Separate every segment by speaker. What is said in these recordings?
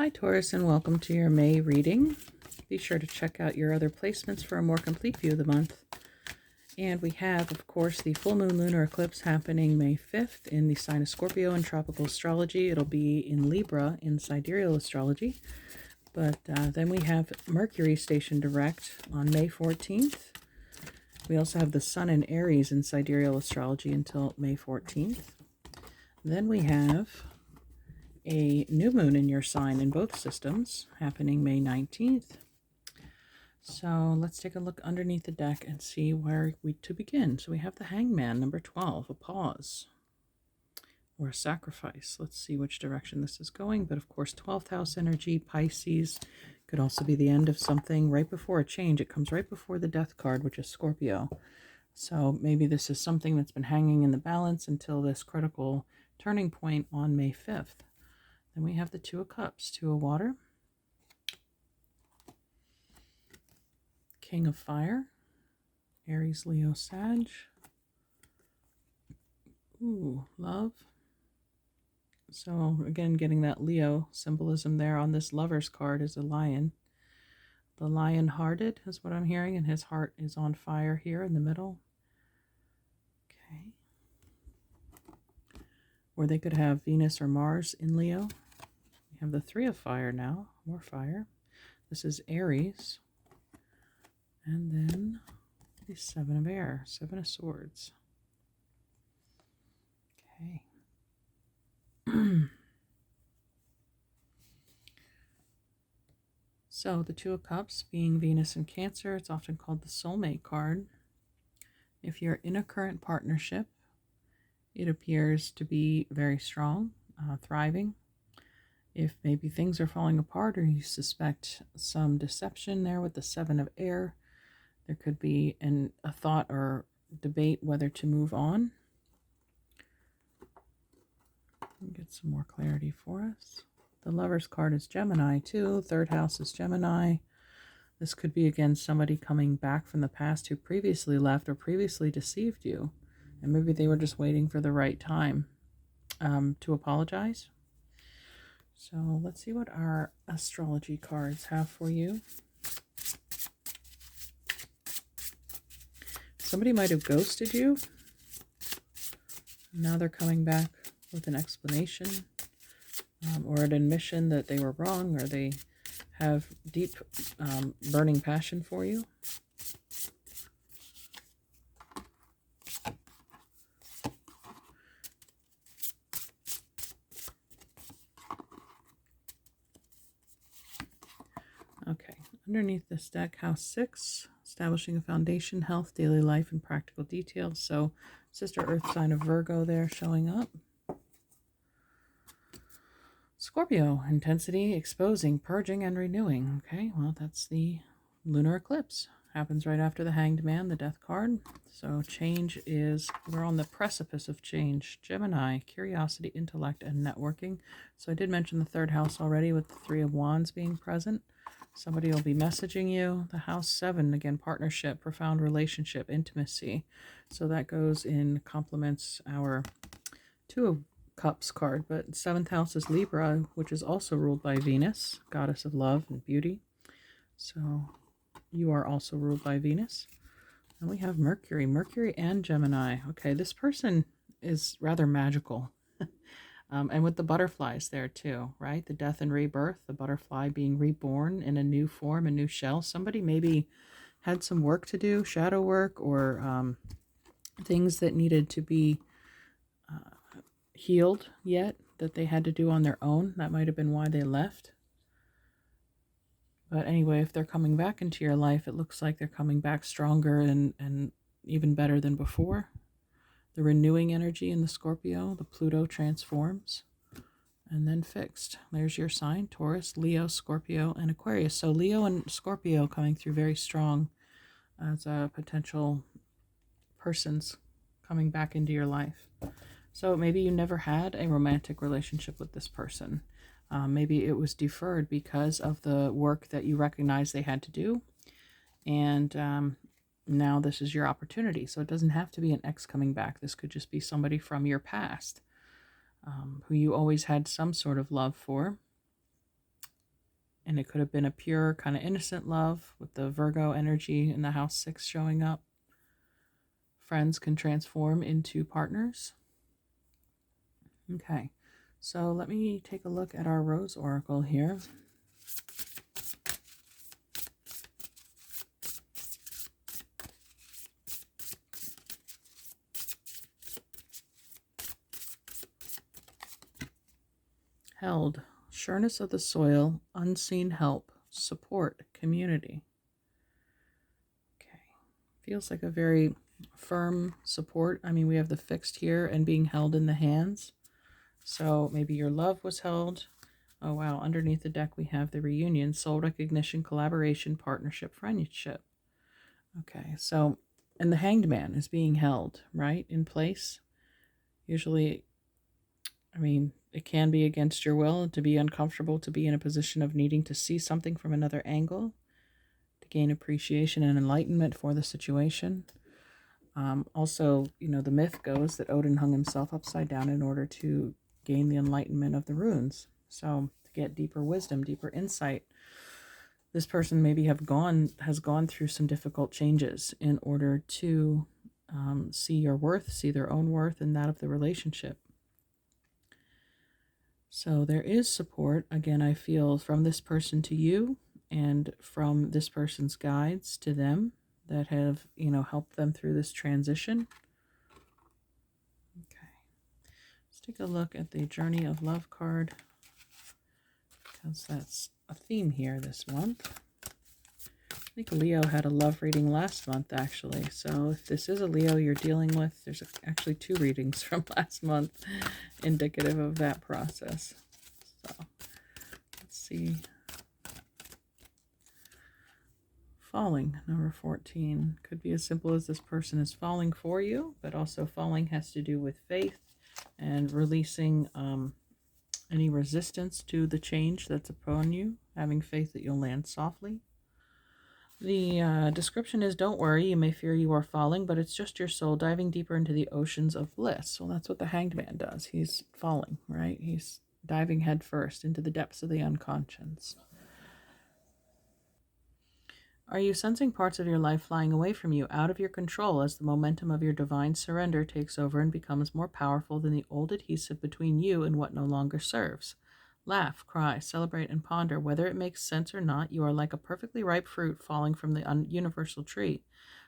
Speaker 1: Hi Taurus, and welcome to your May reading. Be sure to check out your other placements for a more complete view of the month. And we have, of course, the full moon lunar eclipse happening May 5th in the sign of Scorpio in tropical astrology. It'll be in Libra in sidereal astrology. But then we have Mercury stationed direct on May 14th. We also have the Sun in Aries in sidereal astrology until May 14th. Then we have a new moon in your sign in both systems happening May 19th. So let's take a look underneath the deck and see where to begin. So we have the Hangman, number 12, a pause or a sacrifice. Let's see which direction this is going. But of course, 12th house energy, Pisces, could also be the end of something right before a change. It comes right before the death card, which is Scorpio. So maybe this is something that's been hanging in the balance until this critical turning point on May 5th. Then we have the Two of Cups, Two of Water, King of Fire, Aries, Leo, Sag. Ooh, Love. So again, getting that Leo symbolism there on this Lover's card is a lion. The lion-hearted is what I'm hearing, and his heart is on fire here in the middle. Okay. Or they could have Venus or Mars in Leo. We have the Three of Fire now, more fire. This is Aries. And then the Seven of Air, Seven of Swords. Okay. So the Two of Cups being Venus and Cancer, it's often called the soulmate card. If you're in a current partnership, it appears to be very strong, thriving. If maybe things are falling apart or you suspect some deception there with the Seven of Air, there could be a thought or debate whether to move on. Get some more clarity for us. The Lover's card is Gemini too. Third house is Gemini. This could be, again, somebody coming back from the past who previously left or previously deceived you. And maybe they were just waiting for the right time to apologize. So let's see what our astrology cards have for you. Somebody might have ghosted you. Now they're coming back with an explanation or an admission that they were wrong, or they have deep burning passion for you. Okay, underneath this deck, House 6, establishing a foundation, health, daily life, and practical details. So Sister Earth sign of Virgo there showing up. Scorpio, intensity, exposing, purging, and renewing. Okay, well, that's the lunar eclipse. Happens right after the Hanged Man, the death card. So change is, we're on the precipice of change. Gemini, curiosity, intellect, and networking. So I did mention the third house already with the Three of Wands being present. Somebody will be messaging you. The House 7, again, partnership, profound relationship, intimacy. So that goes in complements our Two of Cups card, but 7th house is Libra, which is also ruled by Venus, goddess of love and beauty. So you are also ruled by Venus. And we have Mercury and Gemini. Okay, this person is rather magical. And with the butterflies there too, right? The death and rebirth, the butterfly being reborn in a new form, a new shell. Somebody maybe had some work to do, shadow work, or things that needed to be healed yet that they had to do on their own. That might have been why they left. But anyway, if they're coming back into your life, it looks like they're coming back stronger and even better than before. The renewing energy in the Scorpio, the Pluto transforms and then fixed. There's your sign, Taurus, Leo, Scorpio, and Aquarius. So Leo and Scorpio coming through very strong as potential persons coming back into your life. So maybe you never had a romantic relationship with this person. Maybe it was deferred because of the work that you recognize they had to do. And now this is your opportunity. So it doesn't have to be an ex coming back. This could just be somebody from your past who you always had some sort of love for. And it could have been a pure, kind of innocent love with the Virgo energy in the house 6 showing up. Friends can transform into partners. Okay, so let me take a look at our Rose Oracle here. Held, sureness of the soil, unseen help, support, community. Okay, feels like a very firm support. I mean, we have the fixed here and being held in the hands. So maybe your love was held. Oh, wow. Underneath the deck, we have the reunion, soul recognition, collaboration, partnership, friendship. Okay, so, and the Hanged Man is being held, right, in place. Usually, I mean, it can be against your will to be uncomfortable, to be in a position of needing to see something from another angle, to gain appreciation and enlightenment for the situation. Also, you know, the myth goes that Odin hung himself upside down in order to gain the enlightenment of the runes. So to get deeper wisdom, deeper insight, this person maybe has gone through some difficult changes in order to see your worth, see their own worth and that of the relationship. So there is support, again, I feel, from this person to you and from this person's guides to them that have, you know, helped them through this transition. Okay. Let's take a look at the Journey of Love card, because that's a theme here this month. I think Leo had a love reading last month, actually. So if this is a Leo you're dealing with, there's actually 2 readings from last month indicative of that process. So let's see. Falling, number 14. Could be as simple as this person is falling for you, but also falling has to do with faith and releasing any resistance to the change that's upon you, having faith that you'll land softly. The description is, don't worry, you may fear you are falling, but it's just your soul diving deeper into the oceans of bliss. Well, that's what the Hanged Man does. He's falling, right? He's diving headfirst into the depths of the unconscious. Are you sensing parts of your life flying away from you, out of your control, as the momentum of your divine surrender takes over and becomes more powerful than the old adhesive between you and what no longer serves? Laugh, cry, celebrate, and ponder. Whether it makes sense or not, you are like a perfectly ripe fruit falling from the universal tree,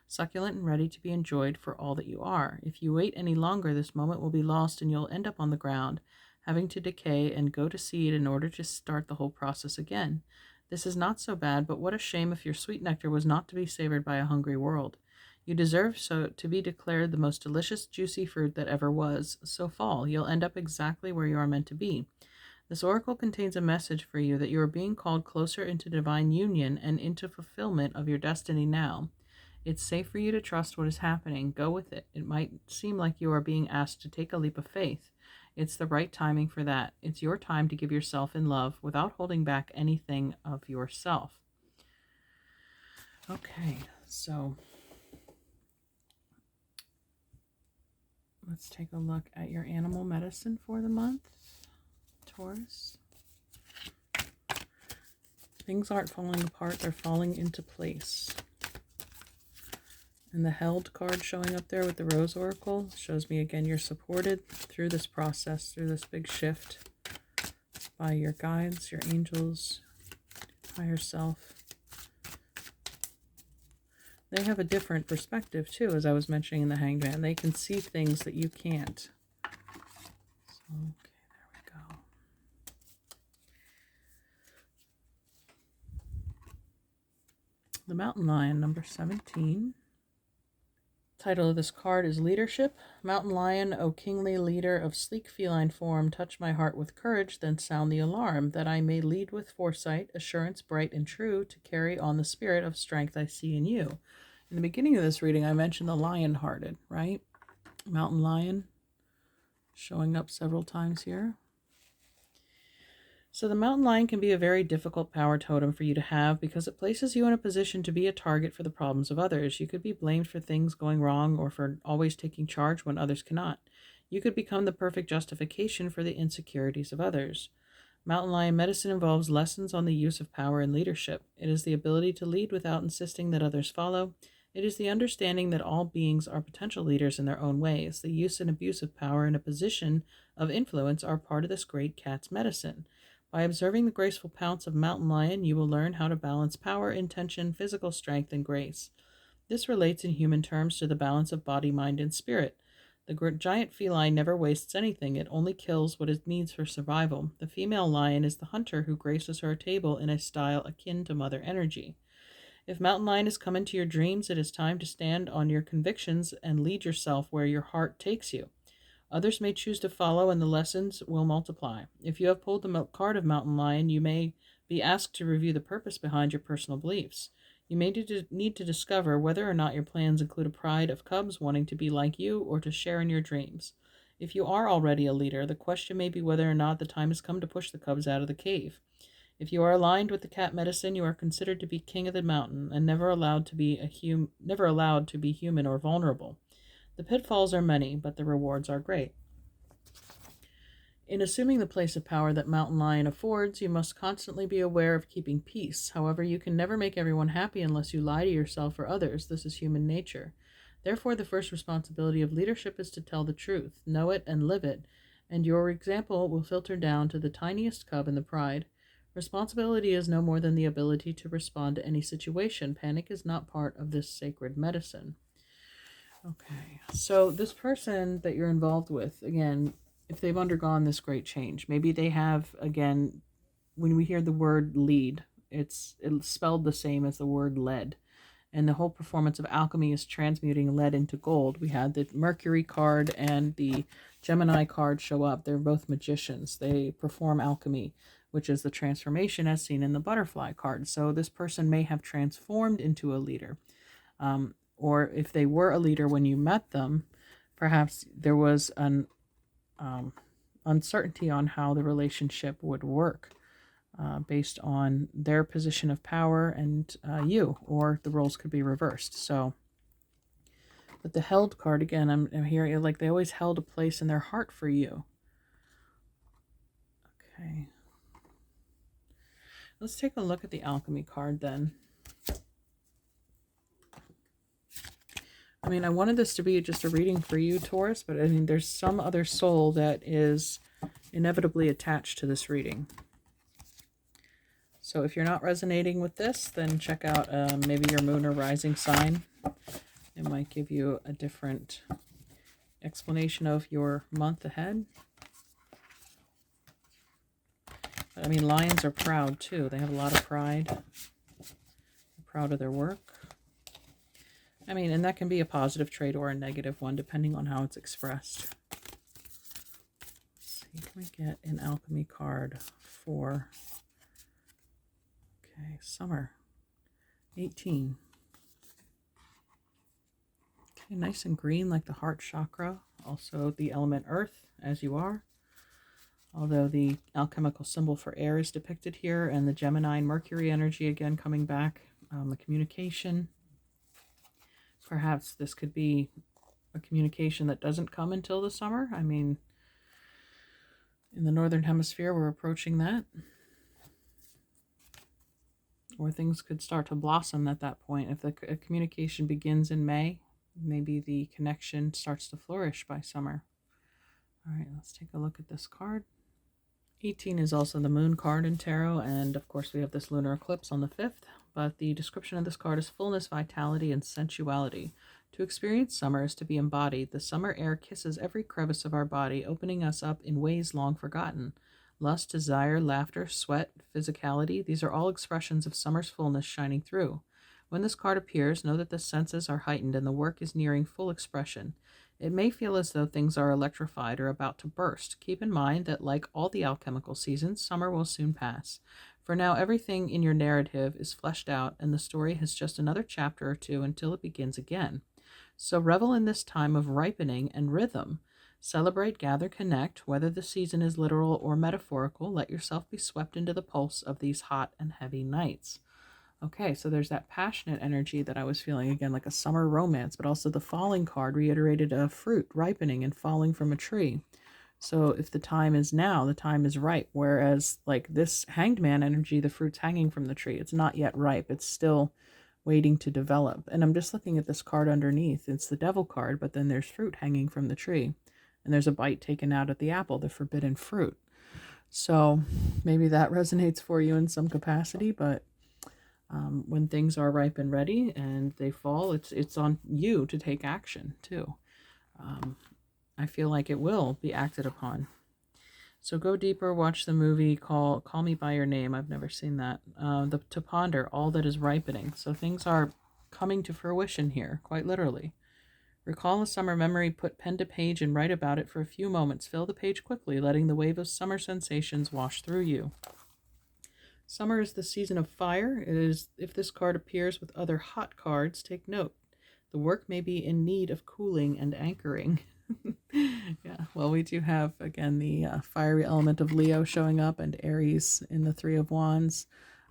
Speaker 1: succulent and ready to be enjoyed for all that you are. If you wait any longer, this moment will be lost and you'll end up on the ground, having to decay and go to seed in order to start the whole process again. This is not so bad, but what a shame if your sweet nectar was not to be savored by a hungry world. You deserve so to be declared the most delicious, juicy fruit that ever was. So fall, you'll end up exactly where you are meant to be. This oracle contains a message for you that you are being called closer into divine union and into fulfillment of your destiny now. It's safe for you to trust what is happening. Go with it. It might seem like you are being asked to take a leap of faith. It's the right timing for that. It's your time to give yourself in love without holding back anything of yourself. Okay, so let's take a look at your animal medicine for the month, Taurus. Things aren't falling apart, they're falling into place. And the Held card showing up there with the Rose Oracle shows me again you're supported through this process, through this big shift by your guides, your angels, higher self. They have a different perspective too, as I was mentioning in the Hanged Man. They can see things that you can't. So, okay, there we go. The Mountain Lion, number 17. Title of this card is Leadership. Mountain Lion, O kingly leader of sleek feline form, touch my heart with courage, then sound the alarm, that I may lead with foresight, assurance bright and true, to carry on the spirit of strength I see in you. In the beginning of this reading, I mentioned the lion-hearted, right? Mountain Lion showing up several times here. So the mountain lion can be a very difficult power totem for you to have because it places you in a position to be a target for the problems of others. You could be blamed for things going wrong or for always taking charge when others cannot. You could become the perfect justification for the insecurities of others. Mountain Lion medicine involves lessons on the use of power and leadership. It is the ability to lead without insisting that others follow. It is the understanding that all beings are potential leaders in their own ways. The use and abuse of power in a position of influence are part of this great cat's medicine. By observing the graceful pounce of Mountain Lion, you will learn how to balance power, intention, physical strength, and grace. This relates in human terms to the balance of body, mind, and spirit. The giant feline never wastes anything, it only kills what it needs for survival. The female lion is the hunter who graces her table in a style akin to Mother Energy. If Mountain Lion has come into your dreams, it is time to stand on your convictions and lead yourself where your heart takes you. Others may choose to follow, and the lessons will multiply. If you have pulled the card of Mountain Lion, you may be asked to review the purpose behind your personal beliefs. You may need to discover whether or not your plans include a pride of cubs wanting to be like you or to share in your dreams. If you are already a leader, the question may be whether or not the time has come to push the cubs out of the cave. If you are aligned with the cat medicine, you are considered to be king of the mountain and never allowed to be human or vulnerable. The pitfalls are many, but the rewards are great. In assuming the place of power that Mountain Lion affords, you must constantly be aware of keeping peace. However, you can never make everyone happy unless you lie to yourself or others. This is human nature. Therefore, the first responsibility of leadership is to tell the truth, know it, and live it, and your example will filter down to the tiniest cub in the pride. Responsibility is no more than the ability to respond to any situation. Panic is not part of this sacred medicine. Okay, so this person that you're involved with, again, if they've undergone this great change, maybe they have, again, when we hear the word lead, it's spelled the same as the word lead. And the whole performance of alchemy is transmuting lead into gold. We had the Mercury card and the Gemini card show up. They're both magicians. They perform alchemy, which is the transformation as seen in the butterfly card. So this person may have transformed into a leader. Or if they were a leader when you met them, perhaps there was an uncertainty on how the relationship would work based on their position of power and you, or the roles could be reversed. So, but the held card, again, I'm hearing like they always held a place in their heart for you. Okay. Let's take a look at the alchemy card then. I mean, I wanted this to be just a reading for you, Taurus, but I mean, there's some other soul that is inevitably attached to this reading. So if you're not resonating with this, then check out maybe your moon or rising sign. It might give you a different explanation of your month ahead. But, I mean, lions are proud too. They have a lot of pride. They're proud of their work. I mean, and that can be a positive trait or a negative one, depending on how it's expressed. Let's see, can we get an alchemy card for, okay, summer 18. Okay, nice and green like the heart chakra. Also the element earth, as you are. Although the alchemical symbol for air is depicted here, and the Gemini and Mercury energy again coming back, the communication. Perhaps this could be a communication that doesn't come until the summer. I mean, in the Northern Hemisphere, we're approaching that. Or things could start to blossom at that point. If the communication begins in May, maybe the connection starts to flourish by summer. All right, let's take a look at this card. 18 is also the moon card in tarot, and of course we have this lunar eclipse on the 5th. But the description of this card is fullness, vitality, and sensuality. To experience summer is to be embodied. The summer air kisses every crevice of our body, opening us up in ways long forgotten. Lust, desire, laughter, sweat, physicality, these are all expressions of summer's fullness shining through. When this card appears, know that the senses are heightened and the work is nearing full expression. It may feel as though things are electrified or about to burst. Keep in mind that, like all the alchemical seasons, summer will soon pass. For now, everything in your narrative is fleshed out, and the story has just another chapter or two until it begins again. So revel in this time of ripening and rhythm. Celebrate, gather, connect. Whether the season is literal or metaphorical, let yourself be swept into the pulse of these hot and heavy nights. Okay, so there's that passionate energy that I was feeling, again, like a summer romance, but also the falling card reiterated a fruit ripening and falling from a tree. So if the time is now, the time is ripe. Whereas like this Hanged Man energy, the fruit's hanging from the tree. It's not yet ripe. It's still waiting to develop. And I'm just looking at this card underneath. It's the Devil card, but then there's fruit hanging from the tree. And there's a bite taken out at the apple, the forbidden fruit. So maybe that resonates for you in some capacity, but when things are ripe and ready and they fall, it's on you to take action too. I feel like it will be acted upon. So go deeper, watch the movie Call Me by Your Name. I've never seen that. To ponder all that is ripening. So things are coming to fruition here, quite literally. Recall a summer memory, put pen to page and write about it for a few moments. Fill the page quickly, letting the wave of summer sensations wash through you. Summer is the season of fire. It is, if this card appears with other hot cards, take note. The work may be in need of cooling and anchoring. Yeah, well, we do have, again, the fiery element of Leo showing up and Aries in the Three of Wands.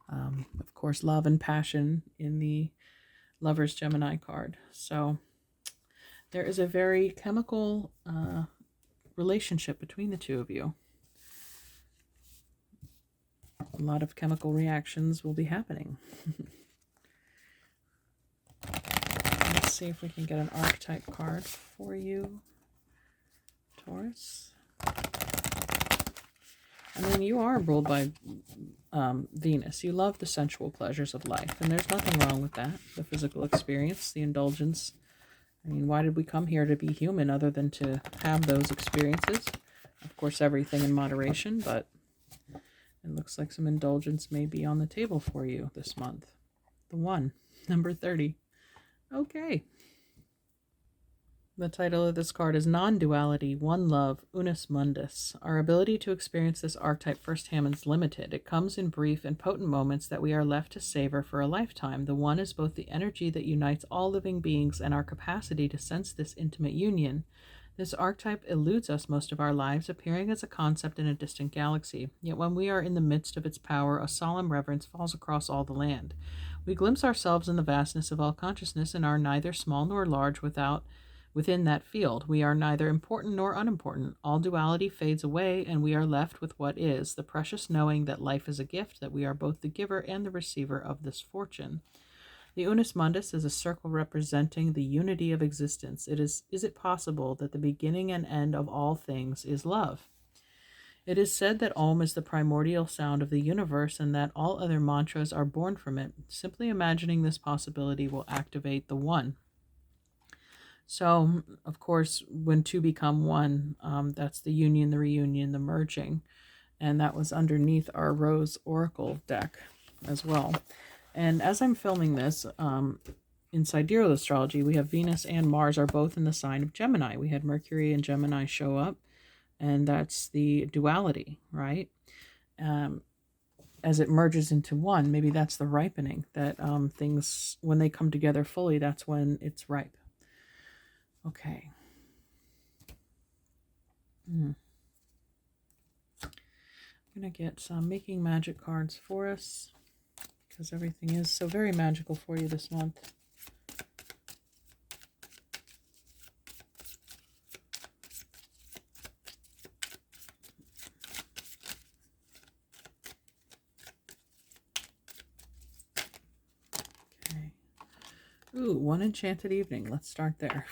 Speaker 1: Of course, love and passion in the Lover's Gemini card. So there is a very chemical relationship between the two of you. A lot of chemical reactions will be happening. Let's see if we can get an archetype card for you, Taurus. I mean, you are ruled by Venus. You love the sensual pleasures of life, and there's nothing wrong with that. The physical experience, the indulgence. I mean, why did we come here to be human other than to have those experiences? Of course, everything in moderation, but it looks like some indulgence may be on the table for you this month. The one, number 30. Okay. The title of this card is Non-Duality, One Love, Unus Mundus. Our ability to experience this archetype firsthand is limited. It comes in brief and potent moments that we are left to savor for a lifetime. The one is both the energy that unites all living beings and our capacity to sense this intimate union. This archetype eludes us most of our lives, appearing as a concept in a distant galaxy. Yet when we are in the midst of its power, a solemn reverence falls across all the land. We glimpse ourselves in the vastness of all consciousness and are neither small nor large within that field. We are neither important nor unimportant. All duality fades away, and we are left with what is, the precious knowing that life is a gift, that we are both the giver and the receiver of this fortune. The Unus Mundus is a circle representing the unity of existence. Is it possible that the beginning and end of all things is love? It is said that Om is the primordial sound of the universe and that all other mantras are born from it. Simply imagining this possibility will activate the one. So, of course, when two become one, that's the union, the reunion, the merging. And that was underneath our Rose Oracle deck as well. And as I'm filming this, in sidereal astrology, we have Venus and Mars are both in the sign of Gemini. We had Mercury and Gemini show up, and that's the duality, right? As it merges into one, maybe that's the ripening, that things, when they come together fully, that's when it's ripe. Okay. I'm going to get some Making Magic cards for us, because everything is so very magical for you this month. Okay. Ooh, One Enchanted Evening. Let's start there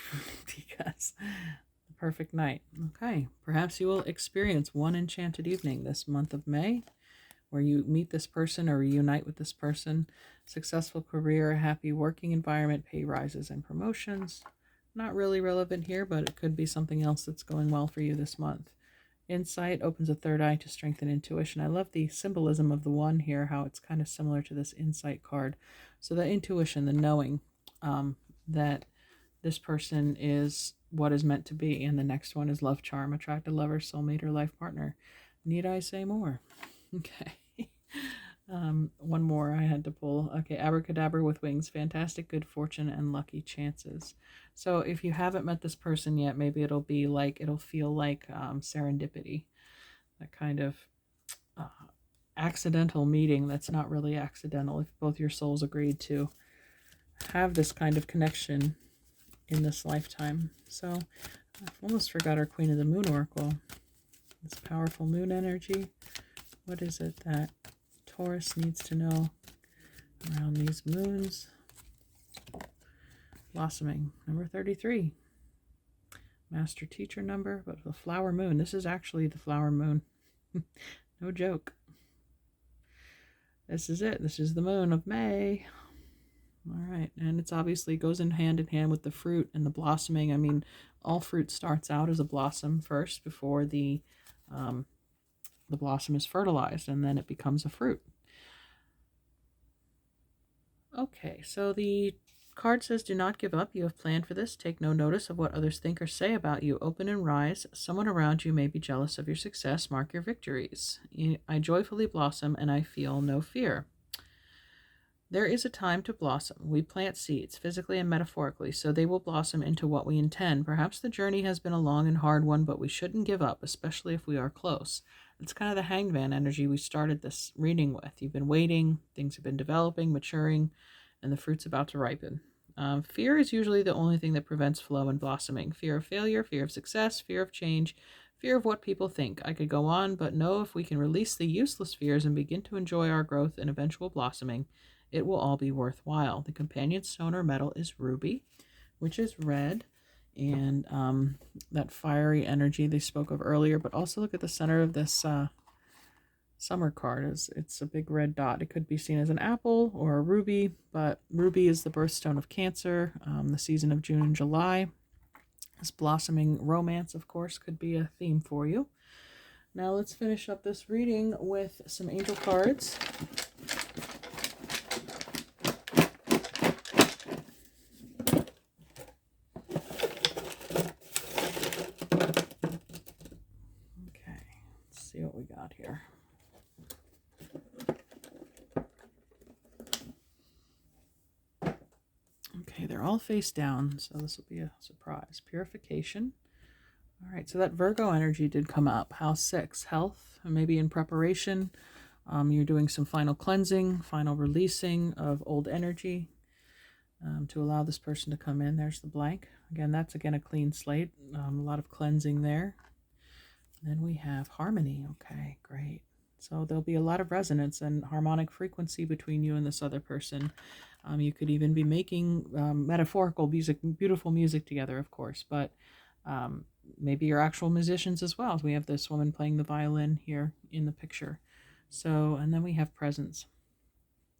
Speaker 1: because the perfect night. Okay. Perhaps you will experience one enchanted evening this month of May, where you meet this person or reunite with this person. Successful career, happy working environment, pay rises and promotions. Not really relevant here, but it could be something else that's going well for you this month. Insight opens a third eye to strengthen intuition. I love the symbolism of the one here, how it's kind of similar to this insight card. So the intuition, the knowing that this person is what is meant to be. And the next one is love charm, attract a lover, soulmate, or life partner. Need I say more? Okay. One more I had to pull. Okay, abracadabra with wings, fantastic good fortune and lucky chances. So if you haven't met this person yet, maybe it'll feel like serendipity, that kind of accidental meeting that's not really accidental if both your souls agreed to have this kind of connection in this lifetime. So I almost forgot our Queen of the Moon Oracle. This powerful moon energy. What is it that Taurus needs to know around these moons? Blossoming, number 33. Master teacher number, but the flower moon. This is actually the flower moon. No joke. This is it. This is the moon of May. All right. And it's obviously goes in hand with the fruit and the blossoming. I mean, all fruit starts out as a blossom first before the blossom is fertilized, and then it becomes a fruit. Okay, so the card says, do not give up. You have planned for this. Take no notice of what others think or say about you. Open and rise. Someone around you may be jealous of your success. Mark your victories. I joyfully blossom, and I feel no fear. There is a time to blossom. We plant seeds, physically and metaphorically, so they will blossom into what we intend. Perhaps the journey has been a long and hard one, but we shouldn't give up, especially if we are close. It's kind of the Hanged Man energy we started this reading with. You've been waiting, things have been developing, maturing, and the fruit's about to ripen. Fear is usually the only thing that prevents flow and blossoming. Fear of failure, fear of success, fear of change, fear of what people think. I could go on, but know if we can release the useless fears and begin to enjoy our growth and eventual blossoming, it will all be worthwhile. The companion stone or metal is ruby, which is red, and that fiery energy they spoke of earlier. But also look at the center of this summer card. It's a big red dot. It could be seen as an apple or a ruby, but ruby is the birthstone of Cancer, the season of June and July. This blossoming romance, of course, could be a theme for you. Now let's finish up this reading with some angel cards. See what we got here. Okay, they're all face down, so this will be a surprise. Purification. All right, so that Virgo energy did come up. House 6, health, maybe in preparation. You're doing some final cleansing, final releasing of old energy to allow this person to come in. There's the blank. Again, that's a clean slate. A lot of cleansing there. Then we have harmony. Okay, great. So there'll be a lot of resonance and harmonic frequency between you and this other person. You could even be making metaphorical music, beautiful music together, of course, but maybe you're actual musicians as well. We have this woman playing the violin here in the picture. So, and then we have presence.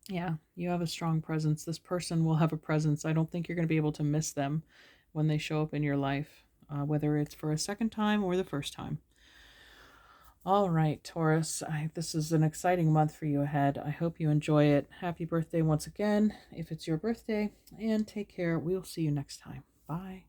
Speaker 1: Yeah, you have a strong presence. This person will have a presence. I don't think you're going to be able to miss them when they show up in your life, whether it's for a second time or the first time. All right, Taurus, this is an exciting month for you ahead. I hope you enjoy it. Happy birthday once again, if it's your birthday, and take care. We'll see you next time. Bye.